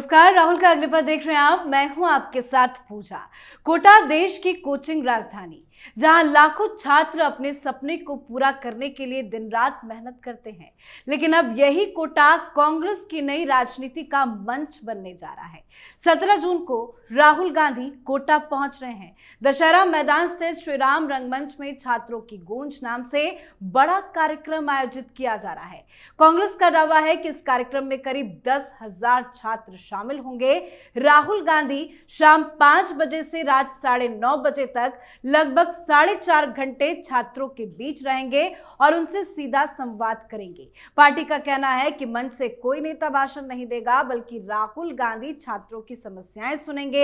नमस्कार, राहुल का अग्निपथ देख रहे हैं आप। मैं हूं आपके साथ पूजा। कोटा देश की कोचिंग राजधानी, जहां लाखों छात्र अपने सपने को पूरा करने के लिए दिन रात मेहनत करते हैं, लेकिन अब यही कोटा कांग्रेस की नई राजनीति का मंच बनने जा रहा है। 17 जून को राहुल गांधी कोटा पहुंच रहे हैं। दशहरा मैदान स्थित श्री राम रंगमंच में छात्रों की गूंज नाम से बड़ा कार्यक्रम आयोजित किया जा रहा है। कांग्रेस का दावा है कि इस कार्यक्रम में करीब 10,000 छात्र शामिल होंगे। राहुल गांधी शाम 5 बजे से रात 9:30 बजे तक लगभग 4.5 घंटे छात्रों के बीच रहेंगे और उनसे सीधा संवाद करेंगे। पार्टी का कहना है कि मंच से कोई नेता भाषण नहीं देगा, बल्कि राहुल गांधी छात्रों की समस्याएं सुनेंगे,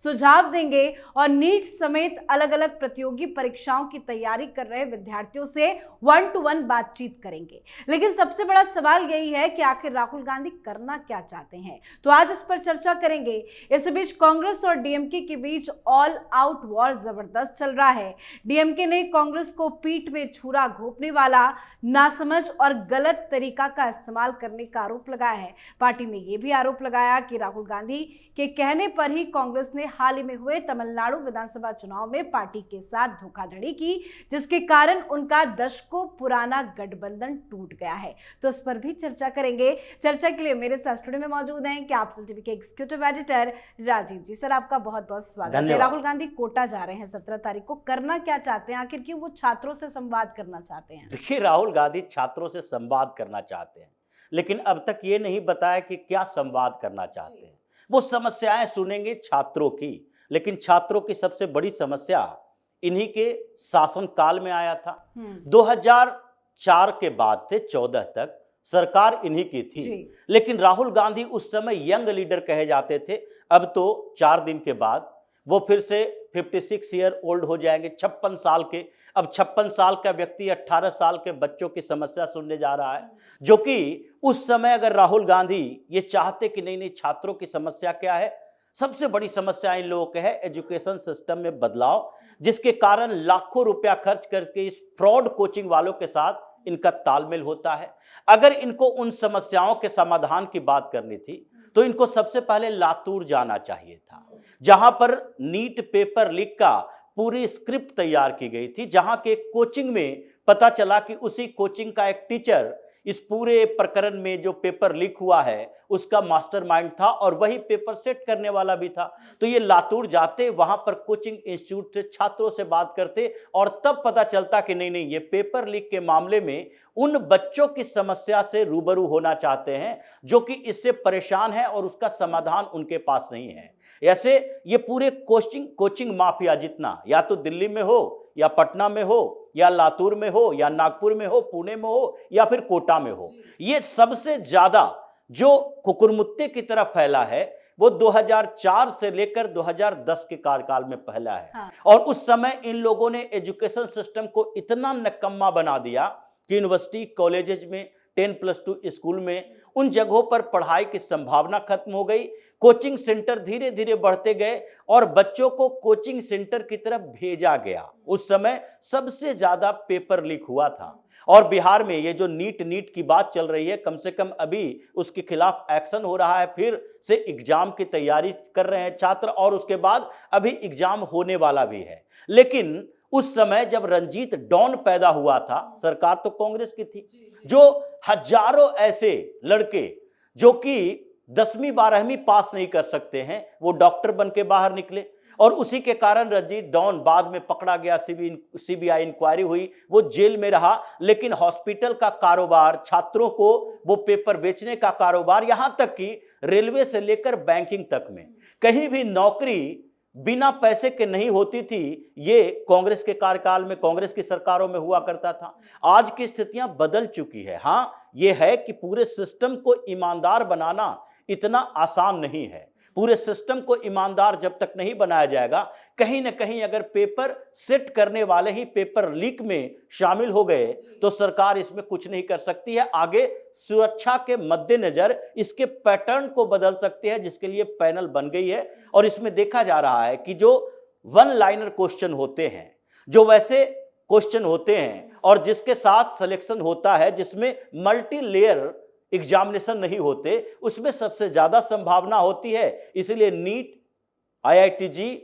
सुझाव देंगे और नीट समेत अलग अलग प्रतियोगी परीक्षाओं की तैयारी कर रहे विद्यार्थियों से 1-to-1 बातचीत करेंगे। लेकिन सबसे बड़ा सवाल यही है कि आखिर राहुल गांधी करना क्या चाहते हैं, तो आज इस पर चर्चा करेंगे। इस बीच कांग्रेस और डीएमके के बीच ऑल आउट वॉर जबरदस्त चल रहा है। डीएमके ने कांग्रेस को पीठ में छुरा घोंपने वाला, नासमझ और गलत तरीका का इस्तेमाल करने का आरोप लगाया है। पार्टी ने यह भी आरोप लगाया कि राहुल गांधी के कहने पर ही कांग्रेस ने हाल ही में हुए तमिलनाडु विधानसभा चुनाव में पार्टी के साथ धोखाधड़ी की, जिसके कारण उनका दशकों पुराना गठबंधन टूट गया है। तो इस पर भी चर्चा करेंगे। चर्चा के लिए मेरे साथ स्टूडियो में मौजूद हैं कैपिटल टीवी के एग्जीक्यूटिव एडिटर राजीव जी। सर, आपका बहुत बहुत स्वागत है। राहुल गांधी कोटा जा रहे हैं 17 तारीख को, करना क्या चाहते हैं, आखिर क्यों वो छात्रों से संवाद करना चाहते हैं? देखिए, राहुल गांधी छात्रों से संवाद करना चाहते हैं, लेकिन अब तक ये नहीं बताया कि क्या संवाद करना चाहते हैं। वो समस्याएं सुनेंगे छात्रों की, लेकिन छात्रों की सबसे बड़ी समस्या इन्हीं के शासन काल में आया था। 2004 के बाद से 14 तक सरकार इन्हीं की थी, लेकिन राहुल गांधी उस समय यंग लीडर कहे जाते थे। अब तो 4 दिन के बाद वो फिर से 56 ईयर ओल्ड हो जाएंगे, 56 साल के। अब 56 साल का व्यक्ति 18 साल के बच्चों की समस्या सुनने जा रहा है, जो कि उस समय अगर राहुल गांधी ये चाहते कि नहीं छात्रों की समस्या क्या है, सबसे बड़ी समस्या इन लोगों के है एजुकेशन सिस्टम में बदलाव, जिसके कारण लाखों रुपया खर्च करके इस फ्रॉड कोचिंग वालों के साथ इनका तालमेल होता है। अगर इनको उन समस्याओं के समाधान की बात करनी थी तो इनको सबसे पहले लातूर जाना चाहिए था, जहां पर नीट पेपर लीक का पूरी स्क्रिप्ट तैयार की गई थी, जहां के कोचिंग में पता चला कि उसी कोचिंग का एक टीचर इस पूरे प्रकरण में जो पेपर लीक हुआ है उसका मास्टरमाइंड था और वही पेपर सेट करने वाला भी था। तो ये लातूर जाते, वहां पर कोचिंग इंस्टीट्यूट से छात्रों से बात करते और तब पता चलता कि नहीं ये पेपर लीक के मामले में उन बच्चों की समस्या से रूबरू होना चाहते हैं जो कि इससे परेशान है और उसका समाधान उनके पास नहीं है। ऐसे ये पूरे कोचिंग माफिया जितना, या तो दिल्ली में हो या पटना में हो या लातूर में हो या नागपुर में हो, पुणे में हो या फिर कोटा में हो, ये सबसे ज्यादा जो कुकुरमुत्ते की तरफ फैला है वो 2004 से लेकर 2010 के कार्यकाल में फैला है। हाँ। और उस समय इन लोगों ने एजुकेशन सिस्टम को इतना निकम्मा बना दिया कि यूनिवर्सिटी कॉलेजेस में 10+2 स्कूल में उन जगहों पर पढ़ाई की संभावना खत्म हो गई। कोचिंग सेंटर धीरे धीरे बढ़ते गए और बच्चों को कोचिंग सेंटर की तरफ भेजा गया। उस समय सबसे ज्यादा पेपर लीक हुआ था और बिहार में ये जो नीट की बात चल रही है, कम से कम अभी उसके खिलाफ एक्शन हो रहा है। फिर से एग्जाम की तैयारी कर रहे हैं छात्र और उसके बाद अभी एग्जाम होने वाला भी है। लेकिन उस समय जब रंजीत डॉन पैदा हुआ था, सरकार तो कांग्रेस की थी, जो हजारों ऐसे लड़के जो कि 10वीं 12वीं पास नहीं कर सकते हैं, वो डॉक्टर बन के बाहर निकले और उसी के कारण रंजीत डॉन बाद में पकड़ा गया, सीबीआई इंक्वायरी हुई, वो जेल में रहा। लेकिन हॉस्पिटल का कारोबार, छात्रों को वो पेपर बेचने का कारोबार, यहां तक कि रेलवे से लेकर बैंकिंग तक में कहीं भी नौकरी बिना पैसे के नहीं होती थी। ये कांग्रेस के कार्यकाल में, कांग्रेस की सरकारों में हुआ करता था। आज की स्थितियां बदल चुकी है। हाँ, ये है कि पूरे सिस्टम को ईमानदार बनाना इतना आसान नहीं है। पूरे सिस्टम को ईमानदार जब तक नहीं बनाया जाएगा, कहीं ना कहीं अगर पेपर सेट करने वाले ही पेपर लीक में शामिल हो गए तो सरकार इसमें कुछ नहीं कर सकती है। आगे सुरक्षा के मद्देनजर इसके पैटर्न को बदल सकती है, जिसके लिए पैनल बन गई है। और इसमें देखा जा रहा है कि जो 1 लाइनर क्वेश्चन होते हैं, जो वैसे क्वेश्चन होते हैं और जिसके साथ सिलेक्शन होता है, जिसमें मल्टी लेयर एग्जामिनेशन नहीं होते, उसमें सबसे ज्यादा संभावना होती है। इसलिए नीट, IITG,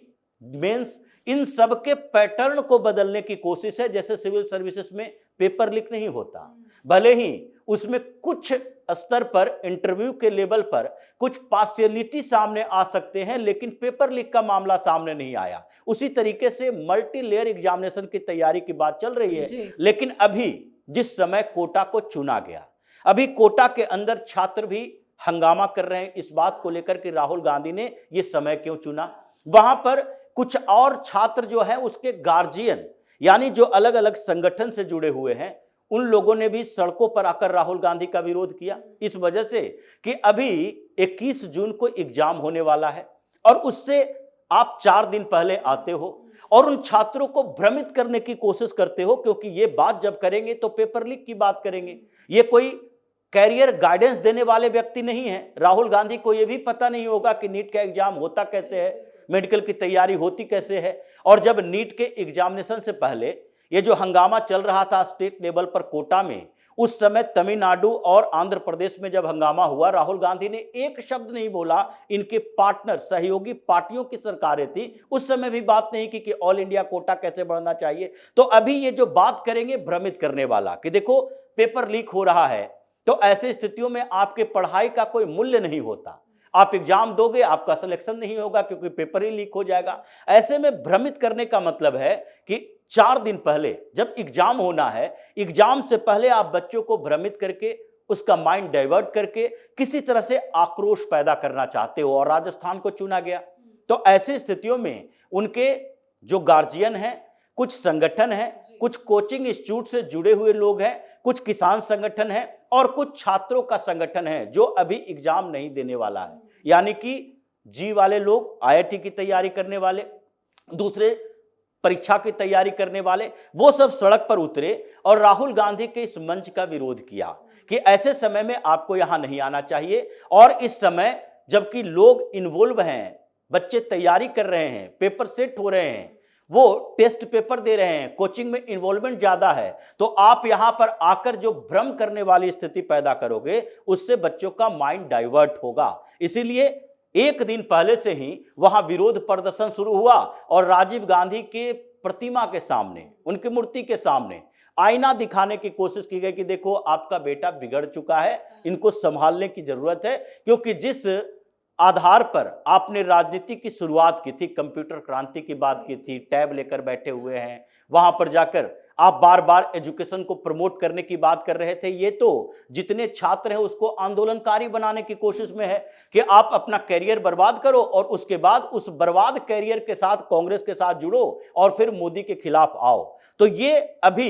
मेंस, इन सब के पैटर्न को बदलने की कोशिश है। जैसे सिविल सर्विसेज में पेपर लीक नहीं होता, भले ही उसमें कुछ स्तर पर, इंटरव्यू के लेवल पर कुछ पार्शियलिटी सामने आ सकते हैं, लेकिन पेपर लीक का मामला सामने नहीं आया। उसी तरीके से मल्टी लेयर एग्जामिनेशन की तैयारी की बात चल रही है। लेकिन अभी जिस समय कोटा को चुना गया, अभी कोटा के अंदर छात्र भी हंगामा कर रहे हैं इस बात को लेकर कि राहुल गांधी ने यह समय क्यों चुना। वहां पर कुछ और छात्र जो है उसके गार्जियन, यानी जो अलग अलग संगठन से जुड़े हुए हैं, उन लोगों ने भी सड़कों पर आकर राहुल गांधी का विरोध किया, इस वजह से कि अभी 21 जून को एग्जाम होने वाला है और उससे आप 4 दिन पहले आते हो और उन छात्रों को भ्रमित करने की कोशिश करते हो, क्योंकि ये बात जब करेंगे तो पेपर लीक की बात करेंगे। ये कोई कैरियर गाइडेंस देने वाले व्यक्ति नहीं है। राहुल गांधी को यह भी पता नहीं होगा कि नीट का एग्जाम होता कैसे है, मेडिकल की तैयारी होती कैसे है। और जब नीट के एग्जामिनेशन से पहले ये जो हंगामा चल रहा था स्टेट लेवल पर कोटा में, उस समय तमिलनाडु और आंध्र प्रदेश में जब हंगामा हुआ, राहुल गांधी ने एक शब्द नहीं बोला। इनके पार्टनर, सहयोगी पार्टियों की सरकारें थी, उस समय भी बात नहीं की कि ऑल इंडिया कोटा कैसे बढ़ना चाहिए। तो अभी ये जो बात करेंगे भ्रमित करने वाला कि देखो पेपर लीक हो रहा है, तो ऐसी स्थितियों में आपके पढ़ाई का कोई मूल्य नहीं होता। आप एग्जाम दोगे, आपका सिलेक्शन नहीं होगा क्योंकि पेपर ही लीक हो जाएगा। ऐसे में भ्रमित करने का मतलब है कि 4 दिन पहले जब एग्जाम होना है, एग्जाम से पहले आप बच्चों को भ्रमित करके, उसका माइंड डाइवर्ट करके किसी तरह से आक्रोश पैदा करना चाहते हो, और राजस्थान को चुना गया। तो ऐसी स्थितियों में उनके जो गार्जियन हैं, कुछ संगठन हैं, कुछ कोचिंग इंस्टीट्यूट से जुड़े हुए लोग हैं, कुछ किसान संगठन हैं और कुछ छात्रों का संगठन है जो अभी एग्जाम नहीं देने वाला है। यानी कि जी वाले लोग, IIT की तैयारी करने वाले, दूसरे परीक्षा की तैयारी करने वाले, वो सब सड़क पर उतरे और राहुल गांधी के इस मंच का विरोध किया कि ऐसे समय में आपको यहां नहीं आना चाहिए। और इस समय जबकि लोग इन्वॉल्व हैं, बच्चे तैयारी कर रहे हैं, पेपर सेट हो रहे हैं, वो टेस्ट पेपर दे रहे हैं, कोचिंग में इन्वॉल्वमेंट ज्यादा है, तो आप यहां पर आकर जो भ्रम करने वाली स्थिति पैदा करोगे, उससे बच्चों का माइंड डाइवर्ट होगा। इसीलिए एक दिन पहले से ही वहां विरोध प्रदर्शन शुरू हुआ और राजीव गांधी के प्रतिमा के सामने, उनकी मूर्ति के सामने आईना दिखाने की कोशिश की गई कि देखो आपका बेटा बिगड़ चुका है, इनको संभालने की जरूरत है। क्योंकि जिस आधार पर आपने राजनीति की शुरुआत की थी, कंप्यूटर क्रांति की बात की थी, टैब लेकर बैठे हुए हैं, वहां पर जाकर आप बार बार एजुकेशन को प्रमोट करने की बात कर रहे थे। ये तो जितने छात्र हैं उसको आंदोलनकारी बनाने की कोशिश में है कि आप अपना कैरियर बर्बाद करो और उसके बाद उस बर्बाद कैरियर के साथ कांग्रेस के साथ जुड़ो और फिर मोदी के खिलाफ आओ। तो ये अभी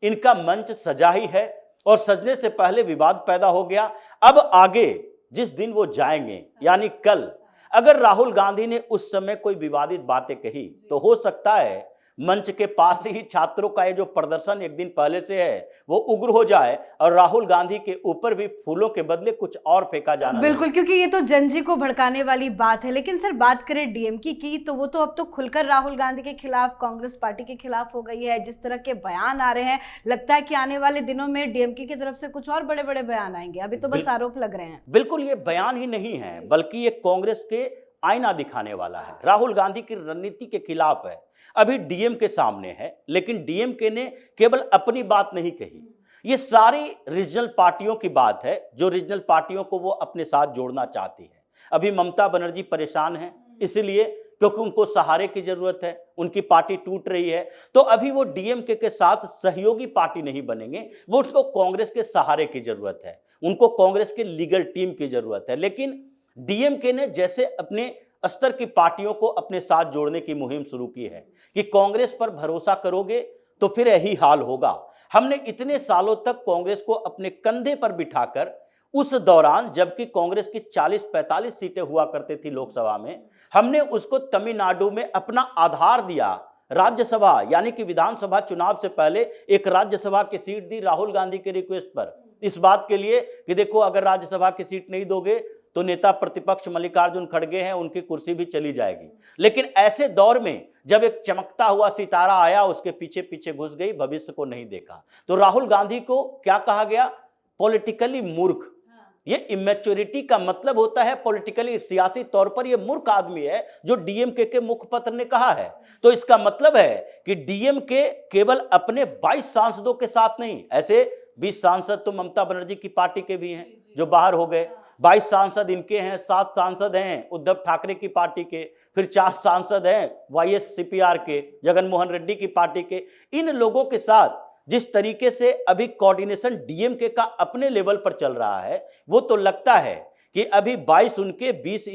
इनका मंच सजा ही है और सजने से पहले विवाद पैदा हो गया। अब आगे जिस दिन वो जाएंगे, यानी कल, अगर राहुल गांधी ने उस समय कोई विवादित बातें कही तो हो सकता है मंच के पास ही छात्रों का ये जो प्रदर्शन एक दिन पहले से है वो उग्र हो जाए और राहुल गांधी के ऊपर भी फूलों के बदले कुछ और फेंका जाना। बिल्कुल, क्योंकि ये तो जनजी को भड़काने वाली बात है। लेकिन सर बात करें डीएमके की, तो वो तो अब तो खुलकर राहुल गांधी के खिलाफ, कांग्रेस पार्टी के खिलाफ हो गई है। जिस तरह के बयान आ रहे हैं, लगता है कि आने वाले दिनों में डीएमके की तरफ से कुछ और बड़े बड़े बयान आएंगे। अभी तो बस आरोप लग रहे हैं। बिल्कुल, ये बयान ही नहीं है बल्कि ये कांग्रेस के आईना दिखाने वाला है, राहुल गांधी की रणनीति के खिलाफ है। अभी डीएम के सामने है, लेकिन डीएमके ने केवल अपनी बात नहीं कही, ये सारी रीजनल पार्टियों की बात है, जो रीजनल पार्टियों को वो अपने साथ जोड़ना चाहती है। अभी ममता बनर्जी परेशान है इसलिए क्योंकि उनको सहारे की जरूरत है, उनकी पार्टी टूट रही है। तो अभी वो डीएमके के साथ सहयोगी पार्टी नहीं बनेंगे, वो उसको कांग्रेस के सहारे की जरूरत है, उनको कांग्रेस के लीगल टीम की जरूरत है। लेकिन डीएमके ने जैसे अपने स्तर की पार्टियों को अपने साथ जोड़ने की मुहिम शुरू की है कि कांग्रेस पर भरोसा करोगे तो फिर यही हाल होगा। हमने इतने सालों तक कांग्रेस को अपने कंधे पर बिठाकर, उस दौरान जबकि कांग्रेस की 40-45 सीटें हुआ करती थी लोकसभा में, हमने उसको तमिलनाडु में अपना आधार दिया। राज्यसभा यानी कि विधानसभा चुनाव से पहले एक राज्यसभा की सीट दी राहुल गांधी के रिक्वेस्ट पर, इस बात के लिए कि देखो अगर राज्यसभा की सीट नहीं दोगे तो नेता प्रतिपक्ष मल्लिकार्जुन खड़गे हैं, उनकी कुर्सी भी चली जाएगी। लेकिन ऐसे दौर में जब एक चमकता हुआ सितारा आया, उसके पीछे पीछे घुस गई, भविष्य को नहीं देखा। तो राहुल गांधी को क्या कहा गया? पॉलिटिकली मूर्ख, ये इमेच्योरिटी का मतलब होता है पॉलिटिकली, सियासी तौर पर ये मूर्ख आदमी है जो डीएमके के मुखपत्र ने कहा है। तो इसका मतलब है कि डीएमके केवल अपने 22 सांसदों के साथ नहीं, ऐसे 20 सांसद तो ममता बनर्जी की पार्टी के भी हैं जो बाहर हो गए, 22 सांसद इनके हैं, 7 सांसद हैं उद्धव ठाकरे की पार्टी के, फिर 4 सांसद हैं वाईएससीपीआर के, जगनमोहन रेड्डी की पार्टी के। इन लोगों के साथ जिस तरीके से अभी कोऑर्डिनेशन डीएमके का अपने लेवल पर चल रहा है, वो तो लगता है कि अभी 22 उनके, 20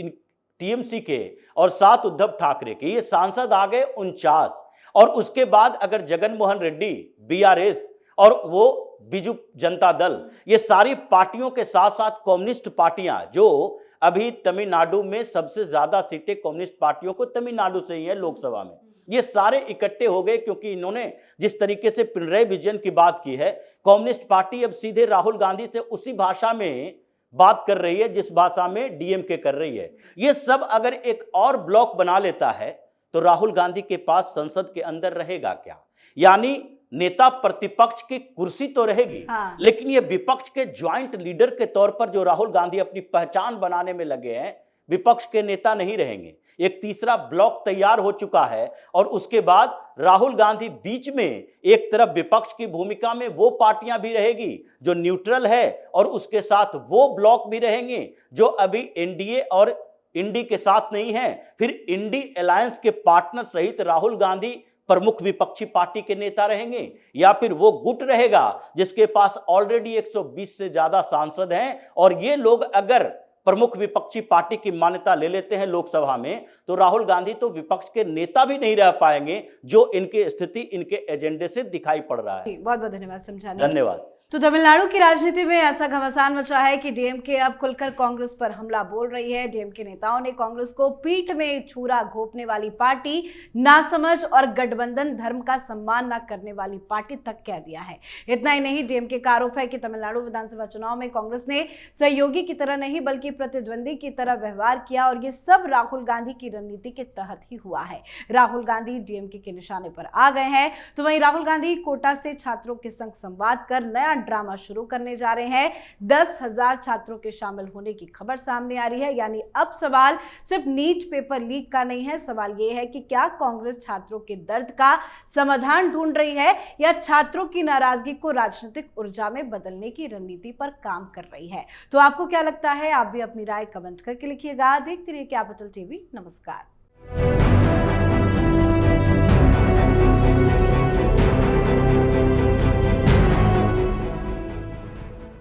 टीएमसी के और 7 उद्धव ठाकरे के, ये सांसद आ गए 49। और उसके बाद अगर जगनमोहन रेड्डी, बीआरएस और वो बीजू जनता दल, ये सारी पार्टियों के साथ साथ कम्युनिस्ट पार्टियां, जो अभी तमिलनाडु में सबसे ज्यादा सीटें कम्युनिस्ट पार्टियों को तमिलनाडु से ही है लोकसभा में, ये सारे इकट्ठे हो गए। क्योंकि इन्होंने जिस तरीके से पिनराई विजयन की बात की है, कम्युनिस्ट पार्टी अब सीधे राहुल गांधी से उसी भाषा में बात कर रही है जिस भाषा में डीएमके कर रही है। ये सब अगर एक और ब्लॉक बना लेता है तो राहुल गांधी के पास संसद के अंदर रहेगा क्या? यानी नेता प्रतिपक्ष की कुर्सी तो रहेगी, लेकिन ये विपक्ष के ज्वाइंट लीडर के तौर पर जो राहुल गांधी अपनी पहचान बनाने में लगे हैं, विपक्ष के नेता नहीं रहेंगे। एक तीसरा ब्लॉक तैयार हो चुका है और उसके बाद राहुल गांधी बीच में एक तरफ विपक्ष की भूमिका में वो पार्टियां भी रहेगी जो न्यूट्रल है, और उसके साथ वो ब्लॉक भी रहेंगे जो अभी एनडीए और इंडी के साथ नहीं है। फिर इंडी अलायंस के पार्टनर सहित राहुल गांधी प्रमुख विपक्षी पार्टी के नेता रहेंगे, या फिर वो गुट रहेगा जिसके पास ऑलरेडी 120 से ज्यादा सांसद हैं। और ये लोग अगर प्रमुख विपक्षी पार्टी की मान्यता ले लेते हैं लोकसभा में, तो राहुल गांधी तो विपक्ष के नेता भी नहीं रह पाएंगे, जो इनके स्थिति इनके एजेंडे से दिखाई पड़ रहा है। बहुत बहुत धन्यवाद समझाने। धन्यवाद। तो तमिलनाडु की राजनीति में ऐसा घमासान मचा है कि डीएमके अब खुलकर कांग्रेस पर हमला बोल रही है। डीएमके नेताओं ने कांग्रेस को पीठ में छुरा घोंपने वाली पार्टी, नासमझ और गठबंधन धर्म का सम्मान न करने वाली पार्टी तक कह दिया है। इतना ही नहीं, डीएमके का आरोप है कि तमिलनाडु विधानसभा चुनाव में कांग्रेस ने सहयोगी की तरह नहीं बल्कि प्रतिद्वंदी की तरह व्यवहार किया, और ये सब राहुल गांधी की रणनीति के तहत ही हुआ है। राहुल गांधी डीएमके के निशाने पर आ गए हैं, तो वहीं राहुल गांधी कोटा से छात्रों के संग संवाद कर नया ड्रामा शुरू करने जा रहे हैं। 10,000 छात्रों के शामिल होने की खबर सामने आ रही है। यानी अब सवाल सिर्फ नीट पेपर लीक का नहीं है, सवाल यह है कि क्या कांग्रेस छात्रों के दर्द का समाधान ढूंढ रही है या छात्रों की नाराजगी को राजनीतिक ऊर्जा में बदलने की रणनीति पर काम कर रही है। तो आपको क्या लगता है? आप भी अपनी राय कमेंट करके लिखिएगा। देखते रहिए कैपिटल टीवी। नमस्कार।